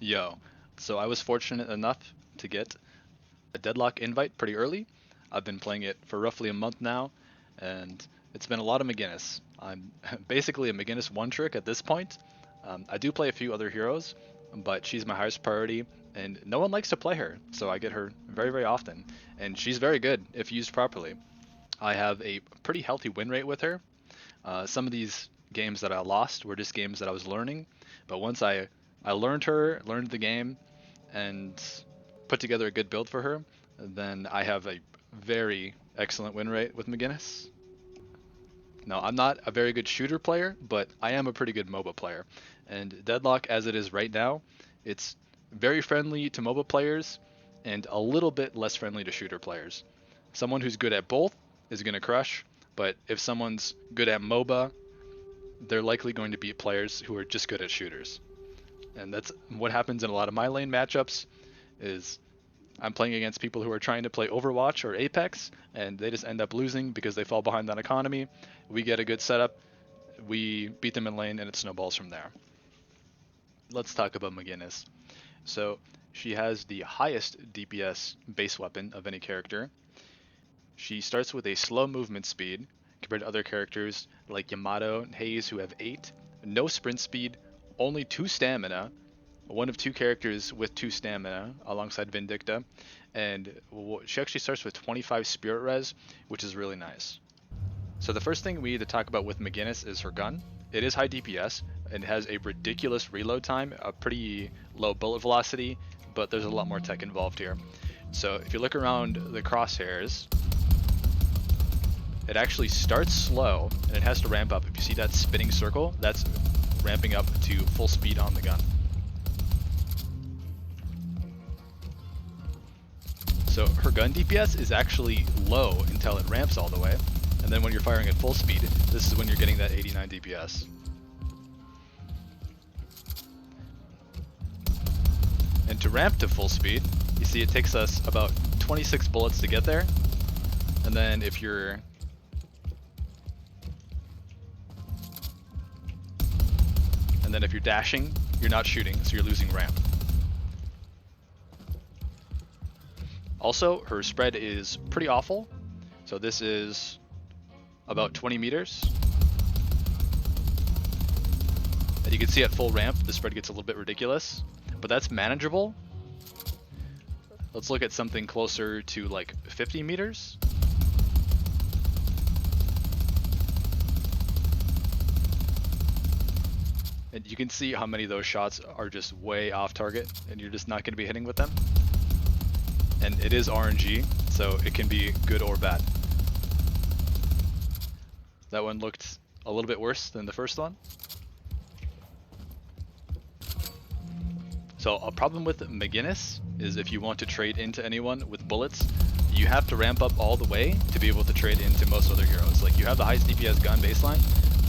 Yo, so I was fortunate enough to get a Deadlock invite pretty early. I've been playing it for roughly a month now, and it's been a lot of Mcginnis. I'm basically a Mcginnis one trick at this point. I do play a few other heroes, but she's my highest priority, and no one likes to play her, so I get her very, very often. And she's very good if used properly. I have a pretty healthy win rate with her. Some of these games that I lost were just games that I was learning, but once I learned her, learned the game, and put together a good build for her, then I have a very excellent win rate with Mcginnis. No, I'm not a very good shooter player, but I am a pretty good MOBA player. And Deadlock, as it is right now, it's very friendly to MOBA players and a little bit less friendly to shooter players. Someone who's good at both is going to crush, but if someone's good at MOBA, they're likely going to beat players who are just good at shooters. And that's what happens in a lot of my lane matchups is I'm playing against people who are trying to play Overwatch or Apex, and they just end up losing because they fall behind on economy. We get a good setup, we beat them in lane, and it snowballs from there. Let's talk about Mcginnis. So she has the highest DPS base weapon of any character. She starts with a slow movement speed compared to other characters like Yamato and Haze who have 8, no sprint speed, only 2 stamina, one of 2 characters with 2 stamina alongside Vindicta, and she actually starts with 25 spirit res, which is really nice. So the first thing we need to talk about with Mcginnis is her gun. It is high DPS and has a ridiculous reload time, a pretty low bullet velocity, but there's a lot more tech involved here. So if you look around the crosshairs, it actually starts slow and it has to ramp up. If you see that spinning circle, that's ramping up to full speed on the gun. So her gun DPS is actually low until it ramps all the way, and then when you're firing at full speed, this is when you're getting that 89 DPS. And to ramp to full speed, you see it takes us about 26 bullets to get there, and then if you're dashing, you're not shooting, so you're losing ramp. Also, her spread is pretty awful. So this is about 20 meters. And you can see at full ramp, the spread gets a little bit ridiculous, but that's manageable. Let's look at something closer to like 50 meters. And you can see how many of those shots are just way off target and you're just not going to be hitting with them. And it is RNG, so it can be good or bad. That one looked a little bit worse than the first one. So a problem with Mcginnis is if you want to trade into anyone with bullets, you have to ramp up all the way to be able to trade into most other heroes. Like you have the highest DPS gun baseline,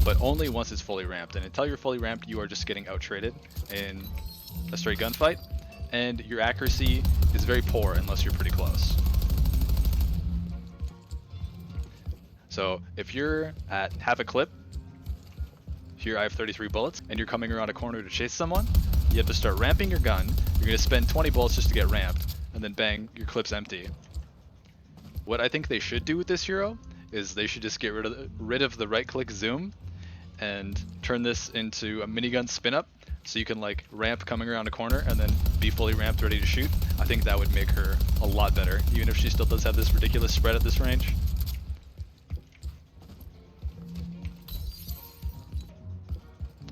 but only once it's fully ramped. And until you're fully ramped, you are just getting out-traded in a straight gunfight. And your accuracy is very poor unless you're pretty close. So if you're at half a clip, here I have 33 bullets, and you're coming around a corner to chase someone, you have to start ramping your gun. You're going to spend 20 bullets just to get ramped, and then bang, your clip's empty. What I think they should do with this hero is they should just get rid of the right-click zoom and turn this into a minigun spin-up, so you can like ramp coming around a corner and then be fully ramped ready to shoot. I think that would make her a lot better, even if she still does have this ridiculous spread at this range.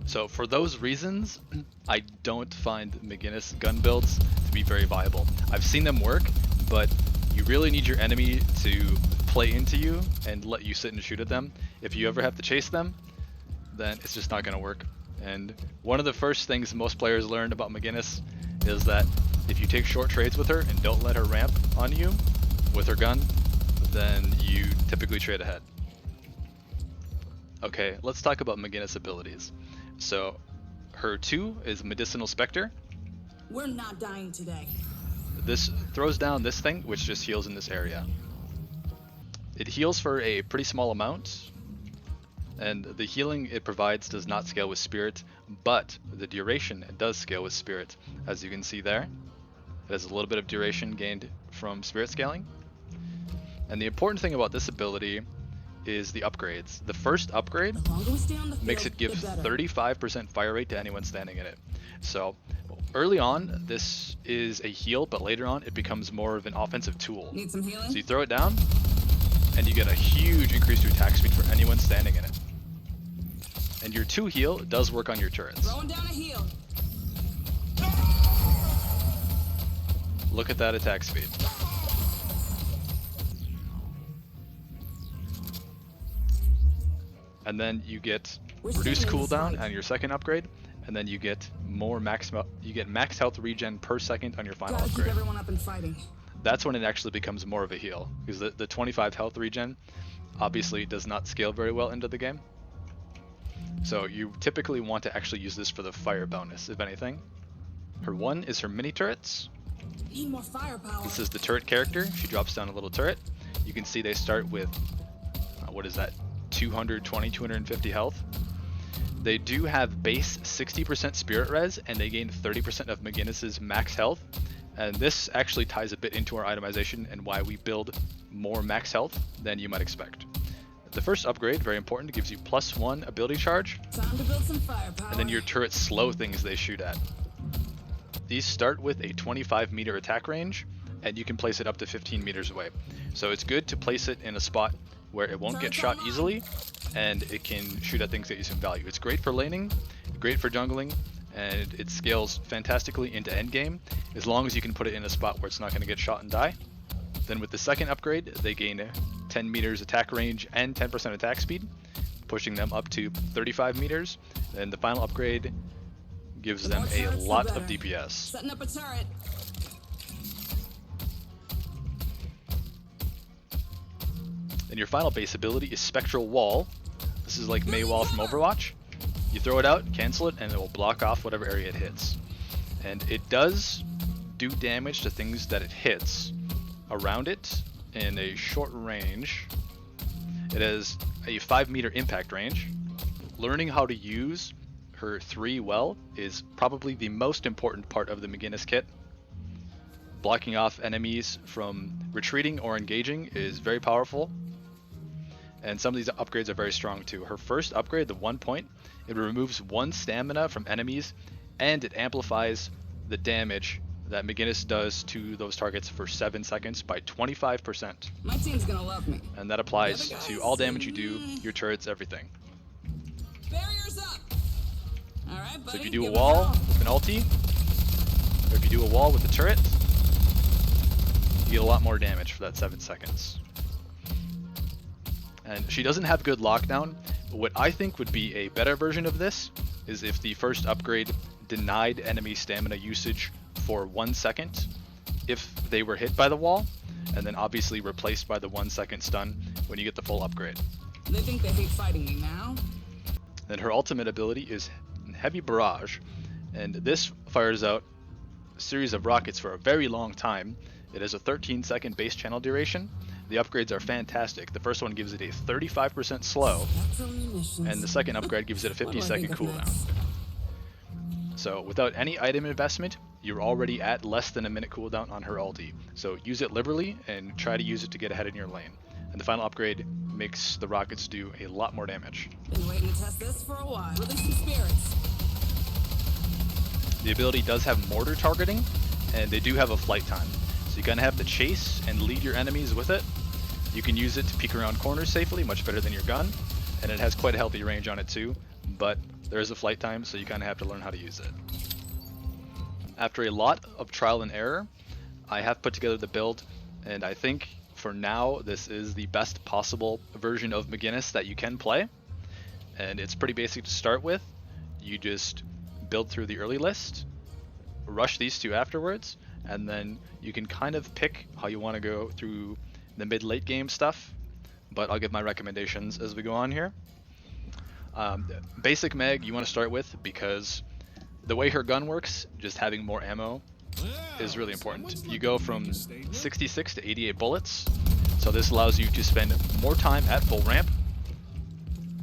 So for those reasons, I don't find Mcginnis gun builds to be very viable. I've seen them work, but you really need your enemy to play into you and let you sit and shoot at them. If you ever have to chase them, then it's just not going to work. And one of the first things most players learn about Mcginnis is that if you take short trades with her and don't let her ramp on you with her gun, then you typically trade ahead. Okay, let's talk about Mcginnis abilities. So her 2 is Medicinal Spectre. We're not dying today. This throws down this thing, which just heals in this area. It heals for a pretty small amount, And the healing it provides does not scale with spirit, but the duration does scale with spirit. As you can see there, it has a little bit of duration gained from spirit scaling. And the important thing about this ability is the upgrades. The first upgrade makes it give 35% fire rate to anyone standing in it. So early on, this is a heal, but later on, it becomes more of an offensive tool. Need some healing? So you throw it down, and you get a huge increase to attack speed for anyone standing in it. And your 2 heal does work on your turrets. Throwing down a heal. Look at that attack speed. And then you get reduced cooldown on your second upgrade, and then you get more max health regen per second on your final Gotta upgrade. keep everyone up and fighting. That's when it actually becomes more of a heal, because the 25 health regen obviously does not scale very well into the game. So you typically want to actually use this for the fire bonus, if anything. Her 1 is her mini turrets. Need more firepower. This is the turret character. She drops down a little turret. You can see they start with, what is that, 220, 250 health. They do have base 60% spirit res, and they gain 30% of Mcginnis's max health. And this actually ties a bit into our itemization and why we build more max health than you might expect. The first upgrade, very important, gives you +1 ability charge, Time to build some firepower. and then your turrets slow things they shoot at. These start with a 25-meter attack range, and you can place it up to 15 meters away. So it's good to place it in a spot where it won't get shot easily, and it can shoot at things that you some value. It's great for laning, great for jungling, and it scales fantastically into endgame, as long as you can put it in a spot where it's not going to get shot and die. Then with the second upgrade, they gain 10 meters attack range and 10% attack speed, pushing them up to 35 meters. And the final upgrade gives them a lot of DPS. Setting up a turret. And your final base ability is Spectral Wall. This is like Mei Wall from Overwatch. You throw it out, cancel it, and it will block off whatever area it hits. And it does do damage to things that it hits around it in a short range. It has a 5-meter impact range. Learning how to use her 3 well is probably the most important part of the Mcginnis kit. Blocking off enemies from retreating or engaging is very powerful. And some of these upgrades are very strong too. Her first upgrade, the 1 point, it removes 1 stamina from enemies, and it amplifies the damage that Mcginnis does to those targets for 7 seconds by 25%. My team's gonna love me. And that applies to all damage you do, your turrets, everything. Barriers up. All right, buddy. So if you do a wall with an ulti, or if you do a wall with a turret, you get a lot more damage for that 7 seconds. And she doesn't have good lockdown, but what I think would be a better version of this is if the first upgrade denied enemy stamina usage for 1 second if they were hit by the wall, and then obviously replaced by the 1 second stun when you get the full upgrade. They think they hate fighting me now. Then her ultimate ability is Heavy Barrage, and this fires out a series of rockets for a very long time. It has a 13-second base channel duration. The upgrades are fantastic. The first one gives it a 35% slow, and the second upgrade gives it a 50-second cooldown. So without any item investment, you're already at less than a minute cooldown on her ulti. So use it liberally and try to use it to get ahead in your lane. And the final upgrade makes the rockets do a lot more damage. Been waiting to test this for a while. Release some spirits. The ability does have mortar targeting, and they do have a flight time. So you're gonna have to chase and lead your enemies with it. You can use it to peek around corners safely, much better than your gun, and it has quite a healthy range on it too, but there is a flight time, so you kind of have to learn how to use it. After a lot of trial and error, I have put together the build, and I think for now this is the best possible version of Mcginnis that you can play. And it's pretty basic to start with. You just build through the early list, rush these 2 afterwards, and then you can kind of pick how you want to go through the mid-late game stuff, but I'll give my recommendations as we go on here. Basic Meg you want to start with because the way her gun works, just having more ammo is really important. You go from 66 to 88 bullets, so this allows you to spend more time at full ramp,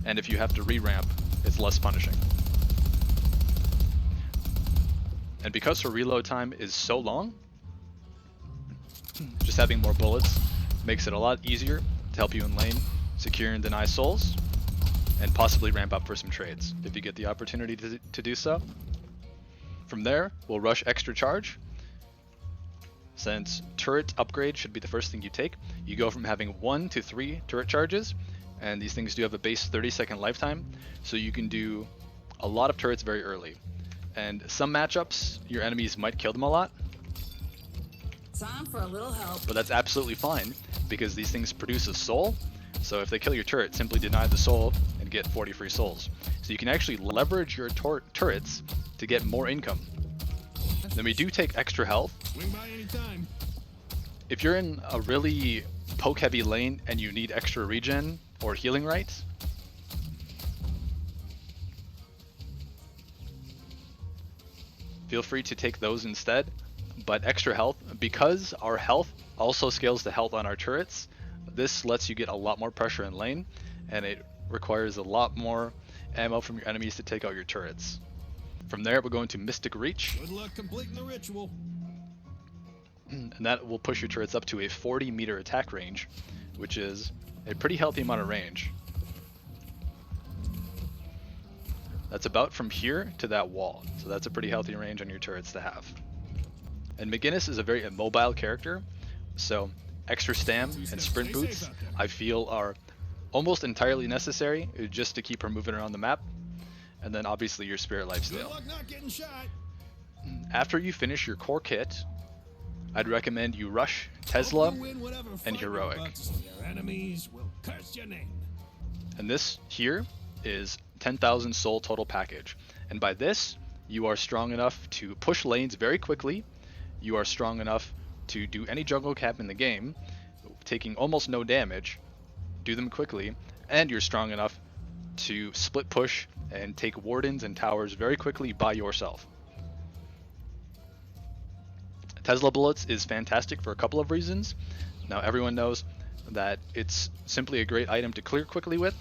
and if you have to re-ramp, it's less punishing. And because her reload time is so long, just having more bullets makes it a lot easier to help you in lane, secure and deny souls, and possibly ramp up for some trades if you get the opportunity to do so. From there, we'll rush extra charge. Since turret upgrade should be the first thing you take, you go from having 1 to 3 turret charges, and these things do have a base 30-second lifetime, so you can do a lot of turrets very early. And some matchups, your enemies might kill them a lot, Time for a little help. but that's absolutely fine because these things produce a soul. So if they kill your turret, simply deny the soul and get 40 free souls. So you can actually leverage your turrets to get more income. Then we do take extra health. Swing by anytime. If you're in a really poke heavy lane and you need extra regen or healing rights, feel free to take those instead. But extra health, because our health also scales the health on our turrets, this lets you get a lot more pressure in lane, and it requires a lot more ammo from your enemies to take out your turrets. From there, we'll go into Mystic Reach, Good luck completing the ritual. and that will push your turrets up to a 40-meter attack range, which is a pretty healthy amount of range. That's about from here to that wall, so that's a pretty healthy range on your turrets to have. And Mcginnis is a very immobile character, so extra stam and sprint boots I feel are almost entirely necessary just to keep her moving around the map. And then obviously your spirit Good lifesteal. luck not getting shot. After you finish your core kit, I'd recommend you rush Tesla, Hope you win whatever and fight you're Heroic. about to see. Your enemies will curse your name. and this here is 10,000 soul total package. And by this, you are strong enough to push lanes very quickly. You are strong enough to do any jungle cap in the game, taking almost no damage, do them quickly, and you're strong enough to split push and take wardens and towers very quickly by yourself. Tesla bullets is fantastic for a couple of reasons. Now everyone knows that it's simply a great item to clear quickly with,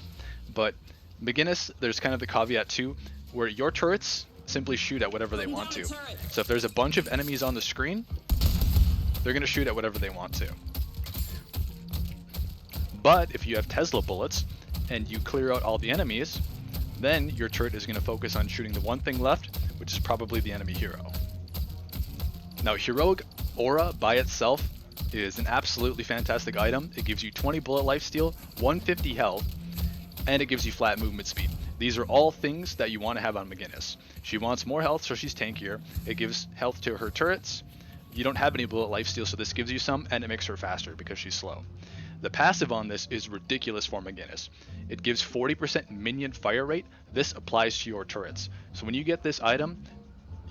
but Mcginnis, there's kind of the caveat too, where your turrets simply shoot at whatever they want to. So if there's a bunch of enemies on the screen, they're going to shoot at whatever they want to. But if you have Tesla bullets and you clear out all the enemies, then your turret is going to focus on shooting the one thing left, which is probably the enemy hero. Now, Heroic Aura by itself is an absolutely fantastic item. It gives you 20 bullet lifesteal, 150 health, and it gives you flat movement speed. These are all things that you want to have on Mcginnis. She wants more health, so she's tankier. It gives health to her turrets. You don't have any bullet lifesteal, so this gives you some, and it makes her faster because she's slow. The passive on this is ridiculous for Mcginnis. It gives 40% minion fire rate. This applies to your turrets. So when you get this item,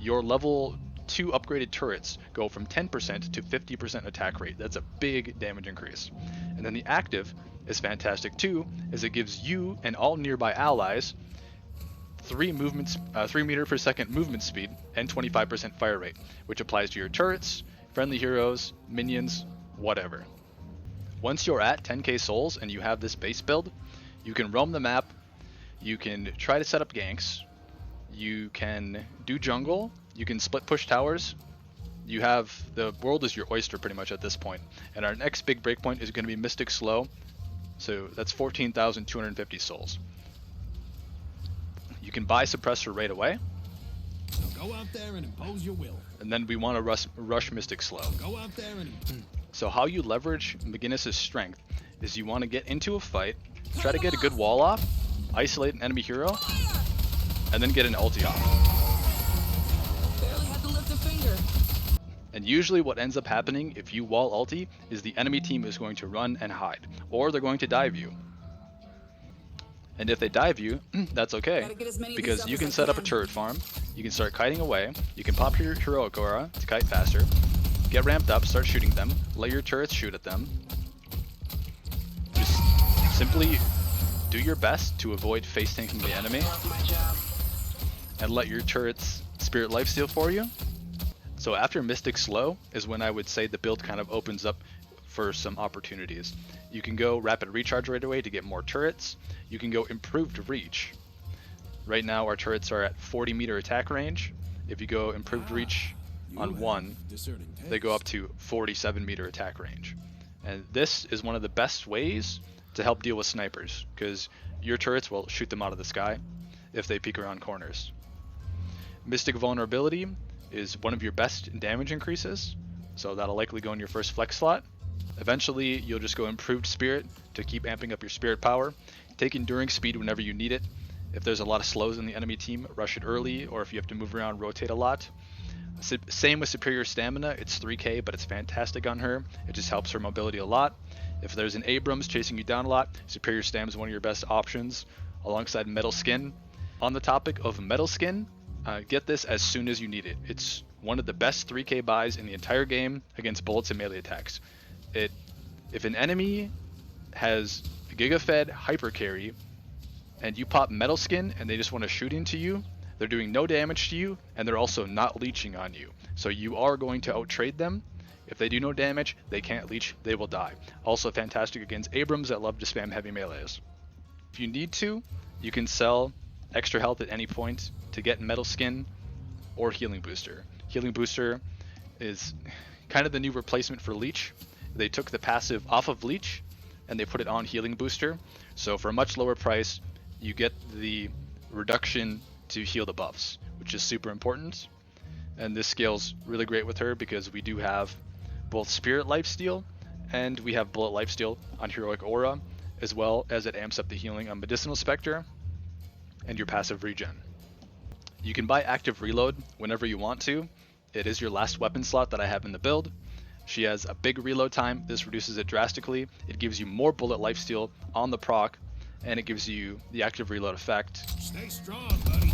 your level 2 upgraded turrets go from 10% to 50% attack rate. That's a big damage increase. And then the active is fantastic too, as it gives you and all nearby allies 3 meter per second movement speed and 25% fire rate, which applies to your turrets, friendly heroes, minions, whatever. Once you're at 10k souls and you have this base build, you can roam the map, you can try to set up ganks, you can do jungle, you can split push towers. You have, the world is your oyster pretty much at this point. And our next big breakpoint is going to be Mystic Slow. So that's 14,250 souls. You can buy Suppressor right away. Now go out there and impose your will. And then we want to rush Mystic Slow. Go out there and So how you leverage Mcginnis' strength is you want to get into a fight, try to get a good wall off, isolate an enemy hero, and then get an ulti off. Barely had to lift a finger. And usually what ends up happening if you wall ulti is the enemy team is going to run and hide, or they're going to dive you. And if they dive you, that's okay, Gotta get as many of these because up you as can I set up a can. turret farm, you can start kiting away, you can pop your Heroic Aura to kite faster, get ramped up, start shooting them, let your turrets shoot at them. Just simply do your best to avoid face tanking the enemy, and let your turrets spirit lifesteal for you. So after Mystic Slow is when I would say the build kind of opens up for some opportunities. You can go rapid recharge right away to get more turrets. You can go improved reach. Right now our turrets are at 40-meter attack range. If you go improved reach on 1, they go up to 47-meter attack range. And this is one of the best ways to help deal with snipers, because your turrets will shoot them out of the sky if they peek around corners. Mystic Vulnerability is one of your best damage increases, so that'll likely go in your first flex slot. Eventually you'll just go Improved Spirit to keep amping up your spirit power. Take Enduring Speed whenever you need it. If there's a lot of slows in the enemy team, rush it early, or if you have to move around, rotate a lot. Same with Superior Stamina. It's 3k, but it's fantastic on her. It just helps her mobility a lot. If there's an Abrams chasing you down a lot, Superior Stam is one of your best options, alongside Metal Skin. On the topic of Metal Skin, get this as soon as you need it. It's one of the best 3k buys in the entire game against bullets and melee attacks. If an enemy has Giga-Fed Hyper Carry, and you pop Metal Skin and they just want to shoot into you, they're doing no damage to you, and they're also not leeching on you. So you are going to outtrade them. If they do no damage, they can't leech, they will die. Also fantastic against Abrams that love to spam heavy melees. If you need to, you can sell extra health at any point to get Metal Skin or Healing Booster. Healing Booster is kind of the new replacement for leech. They took the passive off of leech and they put it on Healing Booster. So for a much lower price, you get the reduction to heal the buffs, which is super important. And this scales really great with her because we do have both Spirit Lifesteal and we have Bullet Lifesteal on Heroic Aura, as well as it amps up the healing on Medicinal Spectre and your passive regen. You can buy Active Reload whenever you want to. It is your last weapon slot that I have in the build. She has a big reload time. This reduces it drastically. It gives you more Bullet Lifesteal on the proc, and it gives you the Active Reload effect. Stay strong, buddy.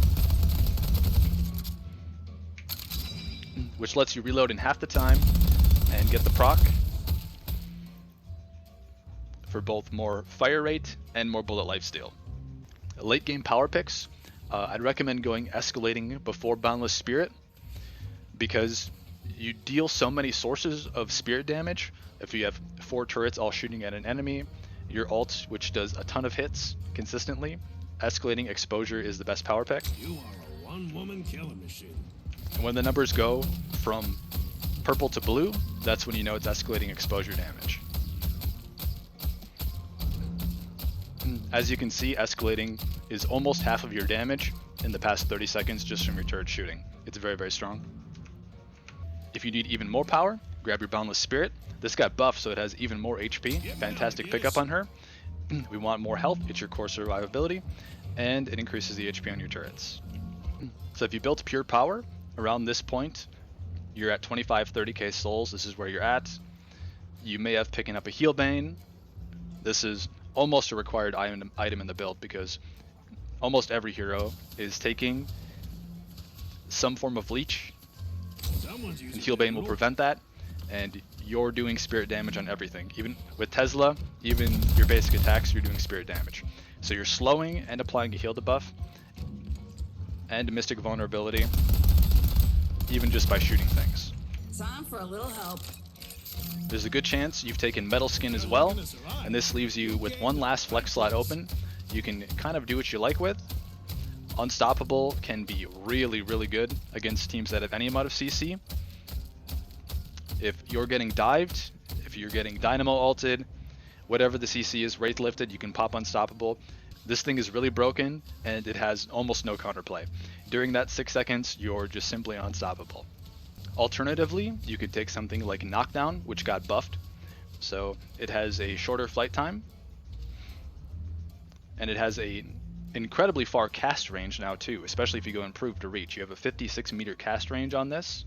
Which lets you reload in half the time and get the proc for both more fire rate and more bullet lifesteal. Late game power picks, I'd recommend going escalating before Boundless Spirit, because you deal so many sources of spirit damage. If you have 4 turrets all shooting at an enemy, your ult, which does a ton of hits consistently, escalating exposure is the best power pick. You are a one-woman killing machine. And when the numbers go from purple to blue, that's when you know it's escalating exposure damage. As you can see, escalating is almost half of your damage in the past 30 seconds just from your turret shooting. It's very, very strong. If you need even more power, grab your Boundless Spirit. This got buffed, so it has even more HP. Fantastic pickup on her. We want more health, it's your core survivability, and it increases the HP on your turrets. So if you built pure power, around this point, you're at 25-30k souls. This is where you're at. You may have picking up a Heal Bane. This is almost a required item in the build, because almost every hero is taking some form of leech, and Heal Bane will prevent that, and you're doing spirit damage on everything. Even with Tesla, even your basic attacks, you're doing spirit damage. So you're slowing and applying a heal debuff and Mystic Vulnerability, even just by shooting things. Time for a little help. There's a good chance you've taken Metal Skin as well, and this leaves you with one last flex slot open. You can kind of do what you like with. Unstoppable can be really, really good against teams that have any amount of CC. If you're getting dived, if you're getting Dynamo ulted, whatever the CC is, Wraith lifted, you can pop Unstoppable. This thing is really broken, and it has almost no counterplay. During that 6 seconds, you're just simply unstoppable. Alternatively, you could take something like Knockdown, which got buffed. So it has a shorter flight time, and it has a incredibly far cast range now too, especially if you go Improved to Reach. You have a 56 meter cast range on this.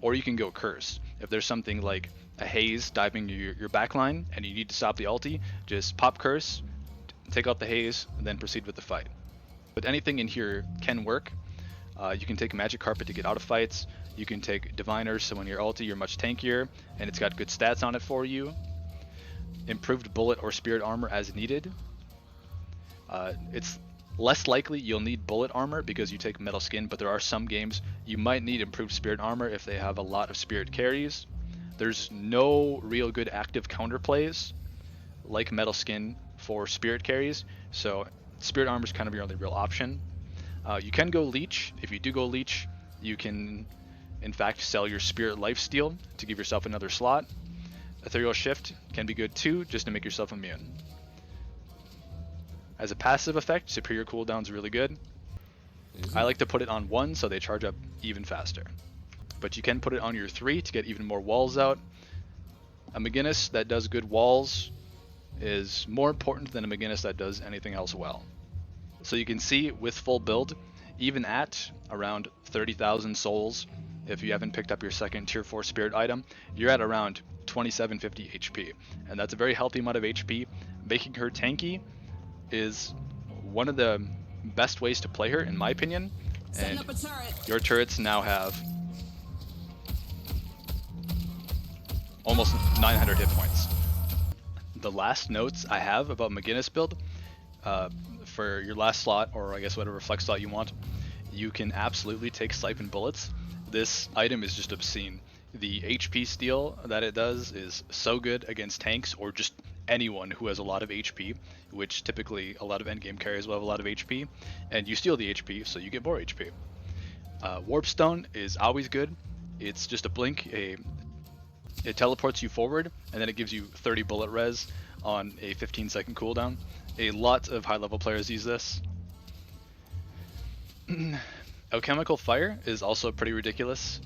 Or you can go Curse. If there's something like a Haze diving your backline and you need to stop the ulti, just pop Curse, take out the Haze, and then proceed with the fight. But anything in here can work. You can take Magic Carpet to get out of fights. You can take Diviner, so when you're ulti, you're much tankier, and it's got good stats on it for you. Improved Bullet or Spirit Armor as needed. It's less likely you'll need Bullet Armor because you take Metal Skin, but there are some games you might need Improved Spirit Armor if they have a lot of Spirit carries. There's no real good active counterplays like Metal Skin for Spirit carries, so Spirit Armor is kind of your only real option. You can go Leech. If you do go Leech, you can in fact sell your Spirit Lifesteal to give yourself another slot. Ethereal Shift can be good too, just to make yourself immune. As a passive effect, Superior Cooldown is really good. I like to put it on 1 so they charge up even faster. But you can put it on your 3 to get even more walls out. A Mcginnis that does good walls is more important than a Mcginnis that does anything else well. So you can see with full build, even at around 30,000 souls, if you haven't picked up your second tier 4 spirit item, you're at around 2750 HP. And that's a very healthy amount of HP. Making her tanky is one of the best ways to play her, in my opinion. Setting And up a turret. your turrets now have almost 900 hit points. The last notes I have about Mcginnis build, for your last slot, or I guess whatever flex slot you want, you can absolutely take Siphon Bullets. This item is just obscene. The HP steal that it does is so good against tanks or just anyone who has a lot of HP, which typically a lot of endgame carriers will have a lot of HP, and you steal the HP, so you get more HP. Warpstone is always good. It's just a blink, it teleports you forward, and then it gives you 30 bullet res on a 15-second cooldown. A lot of high-level players use this. Alchemical Fire is also pretty ridiculous.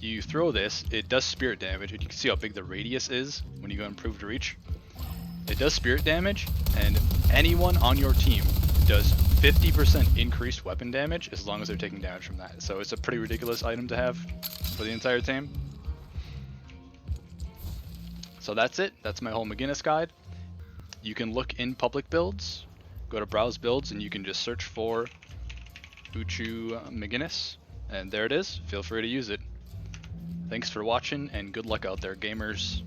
You throw this, it does spirit damage, and you can see how big the radius is when you go improved reach. It does spirit damage, and anyone on your team does 50% increased weapon damage as long as they're taking damage from that. So it's a pretty ridiculous item to have for the entire team. So that's it. That's my whole Mcginnis guide. You can look in public builds, go to browse builds, and you can just search for Uchoo Mcginnis, and there it is. Feel free to use it. Thanks for watching, and good luck out there, gamers.